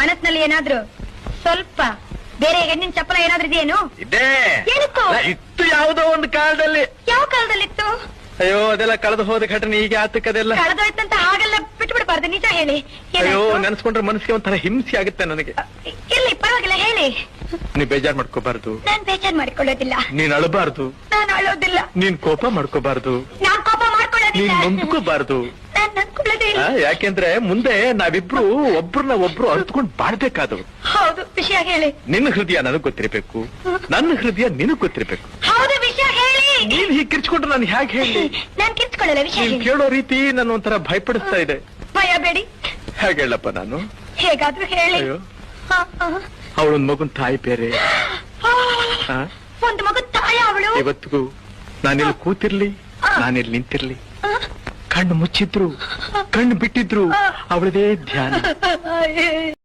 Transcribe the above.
ಮನಸ್ಸಿನಲ್ಲಿ ಏನಾದ್ರು ಸ್ವಲ್ಪ ಬೇರೆ ಹೆಣ್ಣಿನ ಚಪ್ಪಲ ಏನಾದ್ರೂ ಇದೆಯೇನು? ಇದೇ ಏನಿತ್ತು? ಇತ್ತು ಯಾವುದೋ ಒಂದು ಕಾಲದಲ್ಲಿ. ಯಾವ ಕಾಲದಲ್ಲಿತ್ತು? ಅಯ್ಯೋ ಅದೆಲ್ಲ ಕಳೆದು ಹೋದ ಘಟನೆ ಈಗ ಆತಕ್ಕದೆಲ್ಲ. ಕಳೆದೋಯ್ತಂತ ಹಾಗೆಲ್ಲ ಬಿಟ್ಟು ಬಿಡಬಾರ್ದು, ನಿಜ ಹೇಳಿ. ಅಯ್ಯೋ ನೆನ್ಸ್ಕೊಂಡ್ರೆ ಮನಸ್ಸಿಗೆ ಒಂಥರ ಹಿಂಸೆ ಆಗುತ್ತೆ ನನಗೆ. ಇಲ್ಲಿ ಪರವಾಗಿಲ್ಲ ಹೇಳಿ. ನೀ ಬೇಜಾರ್ ಮಾಡ್ಕೋಬಾರ್ದು. ನಾನ್ ಬೇಜಾರ್ ಮಾಡ್ಕೊಳ್ಳೋದಿಲ್ಲ. ನೀನ್ ಅಳಬಾರ್ದು. ನಾನು ಅಳೋದಿಲ್ಲ. ನೀನ್ ಕೋಪ ಮಾಡ್ಕೋಬಾರ್ದು. ನಾನ್ ಕೋಪ ಮಾಡ್ಕೊಳ್ಳೋದಿಲ್ಲ. ನೀನ್ ನೊಂದ್ಕೋಬಾರ್ದು. ನಾನ್ ನನ್ಕೊಳ್ಳೋದೇ ಇಲ್ಲ. ಯಾಕೆಂದ್ರೆ ಮುಂದೆ ನಾವಿಬ್ರು ಒಬ್ರನ್ನ ಒಬ್ರು ಅರ್ಥಕೊಂಡು ಬಾಳ್ಬೇಕಾದವು. ಹೌದು, ವಿಷಯ ಹೇಳಿ. ನಿನ್ನ ಹೃದಯ ನನಗ್ ಗೊತ್ತಿರ್ಬೇಕು, ನನ್ನ ಹೃದಯ ನಿನಗ್ ಗೊತ್ತಿರ್ಬೇಕು. ಹೌದು, ವಿಷಯ ಹೇಳಿ. ನೀನ್ ಹೀಗೆ ಕಿರ್ಚ್ಕೊಂಡ್ರೆ ನಾನು ಹೇಗೆ ಹೇಳಿ? ನಾನ್ ಕಿರ್ಚ್ಕೊಳ್ಳಲ್ಲ, ವಿಷಯ ನೀನ್ ಹೇಳಿ. ಕೇಳೋ ರೀತಿ ನನ್ನ ಒಂಥರ ಭಯಪಡಿಸ್ತಾ ಇದೆ. ಭಯ ಬೇಡಿ. ಹೇಗೆ ಹೇಳಪ್ಪ ನಾನು? ಹೇಗಾದ್ರೂ ಹೇಳಿ. ಅಯ್ಯೋ ಅವಳೊಂದ್ ಮಗುನ್ ತಾಯಿ ಬೇರೆ. ಒಂದು ಮಗು ತಾಯಿ ಅವಳು. ಇವತ್ತಿಗೂ ನಾನಿಲ್ಲಿ ಕೂತಿರ್ಲಿ, ನಾನಿಲ್ಲಿ ನಿಂತಿರ್ಲಿ, ಕಣ್ಣು ಮುಚ್ಚಿದ್ರು ಕಣ್ಣು ಬಿಟ್ಟಿದ್ರು ಅವಳದೇ ಧ್ಯಾನ.